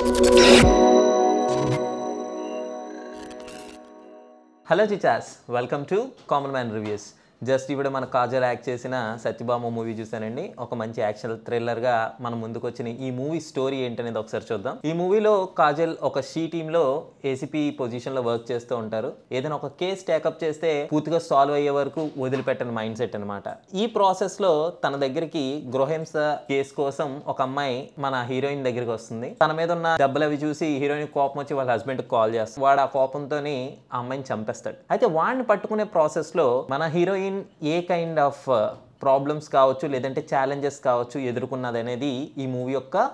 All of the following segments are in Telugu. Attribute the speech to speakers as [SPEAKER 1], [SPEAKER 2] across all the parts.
[SPEAKER 1] హలో చిచాస్, welcome to common man reviews. Just ఇప్పుడు మన కాజల్ యాక్ట్ చేసిన సత్యభామ మూవీ చూసానండి. ఒక మంచి యాక్షన్ థ్రిల్లర్గా మన ముందుకు వచ్చిన ఈ మూవీ స్టోరీ ఏంటనేది ఒకసారి చూద్దాం. ఈ మూవీలో కాజల్ ఒక షీ టీంలో ఏసీపీ పొజిషన్లో వర్క్ చేస్తూ ఉంటారు. ఏదైనా ఒక కేసు టేకప్ చేస్తే పూర్తిగా సాల్వ్ అయ్యే వరకు వదిలిపెట్టని మైండ్ సెట్ అనమాట. ఈ ప్రాసెస్లో తన దగ్గరికి గృహహింస కేసు కోసం ఒక అమ్మాయి మన హీరోయిన్ దగ్గరికి వస్తుంది. తన మీద ఉన్న దెబ్బలు అవి చూసి హీరోయిన్ కోపం వచ్చి వాళ్ళ హస్బెండ్కి కాల్ చేస్తాడు. వాడు ఆ కోపంతో ఆ అమ్మాయిని చంపేస్తాడు. అయితే వాడిని పట్టుకునే ప్రాసెస్లో మన heroine A kind of problems కావచ్చు, లేదంటే ఛాలెంజెస్ కావచ్చు ఎదుర్కొన్నది అనేది ఈ మూవీ యొక్క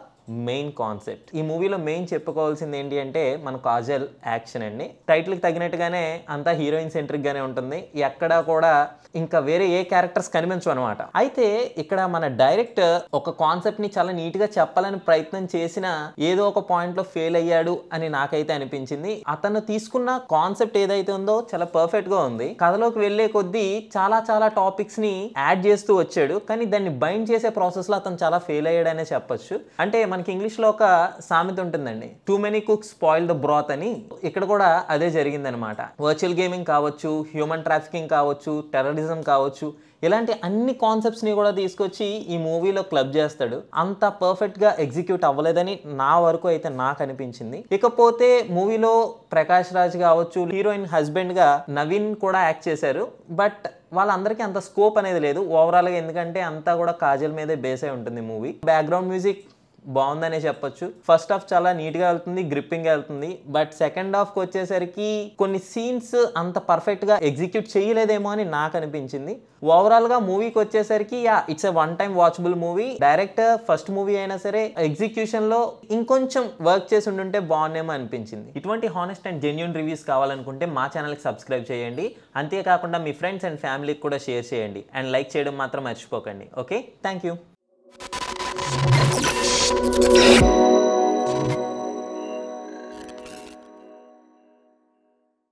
[SPEAKER 1] మెయిన్ కాన్సెప్ట్. ఈ మూవీలో మెయిన్ చెప్పుకోవాల్సింది ఏంటి అంటే మన కాజల్ యాక్షన్ అండి. టైటిల్కి తగినట్టుగానే అంతా హీరోయిన్ సెంట్రిక్గానే ఉంటుంది. ఎక్కడా కూడా ఇంకా వేరే ఏ క్యారెక్టర్స్ కనిపించవు అనమాట. అయితే ఇక్కడ మన డైరెక్టర్ ఒక కాన్సెప్ట్ని చాలా నీట్గా చెప్పాలని ప్రయత్నం చేసినా ఏదో ఒక పాయింట్లో ఫెయిల్ అయ్యాడు అని నాకైతే అనిపించింది. అతను తీసుకున్న కాన్సెప్ట్ ఏదైతే ఉందో చాలా పర్ఫెక్ట్గా ఉంది. కథలోకి వెళ్లే కొద్దీ చాలా టాపిక్స్ని యాడ్ చేస్తూ వచ్చాడు. కానీ దాన్ని బైండ్ చేసే ప్రాసెస్లో అతను చాలా ఫెయిల్ అయ్యాడనే చెప్పొచ్చు. అంటే మనకి ఇంగ్లీష్లో ఒక సామెత ఉంటుందండి, too many cooks spoil the బ్రాత్ అని. ఇక్కడ కూడా అదే జరిగిందనమాట. వర్చువల్ గేమింగ్ కావచ్చు, హ్యూమన్ ట్రాఫికింగ్ కావచ్చు, టెర్రరిజం కావచ్చు, ఇలాంటి అన్ని కాన్సెప్ట్స్ని కూడా తీసుకొచ్చి ఈ మూవీలో క్లబ్ చేస్తాడు. అంత పర్ఫెక్ట్గా ఎగ్జిక్యూట్ అవ్వలేదని నా వరకు అయితే నాకు అనిపించింది. ఇకపోతే మూవీలో ప్రకాష్ రాజ్ కావచ్చు, హీరోయిన్ హస్బెండ్గా నవీన్ కూడా యాక్ట్ చేశారు. బట్ వాళ్ళందరికీ అంత స్కోప్ అనేది లేదు ఓవరాల్గా, ఎందుకంటే అంతా కూడా కాజల్ మీదే బేస్ అయి ఉంటుంది మూవీ. బ్యాక్గ్రౌండ్ మ్యూజిక్ బాగుందనే చెప్పొచ్చు. ఫస్ట్ హాఫ్ చాలా నీట్గా వెళ్తుంది, గ్రిప్పింగ్గా వెళ్తుంది. బట్ సెకండ్ హాఫ్కి వచ్చేసరికి కొన్ని సీన్స్ అంత పర్ఫెక్ట్గా ఎగ్జిక్యూట్ చేయలేదేమో అని నాకు అనిపించింది. ఓవరాల్గా మూవీకి వచ్చేసరికి it's a one time watchable movie. Director first movie అయినా సరే ఎగ్జిక్యూషన్లో ఇంకొంచెం వర్క్ చేసి ఉండుంటే బాగుండేమో అనిపించింది. ఇటువంటి హానెస్ట్ అండ్ జెన్యూన్ రివ్యూస్ కావాలనుకుంటే మా ఛానల్కి సబ్స్క్రైబ్ చేయండి. అంతేకాకుండా మీ ఫ్రెండ్స్ అండ్ ఫ్యామిలీకి కూడా షేర్ చేయండి. అండ్ లైక్ చేయడం మాత్రం మర్చిపోకండి. Okay, thank you.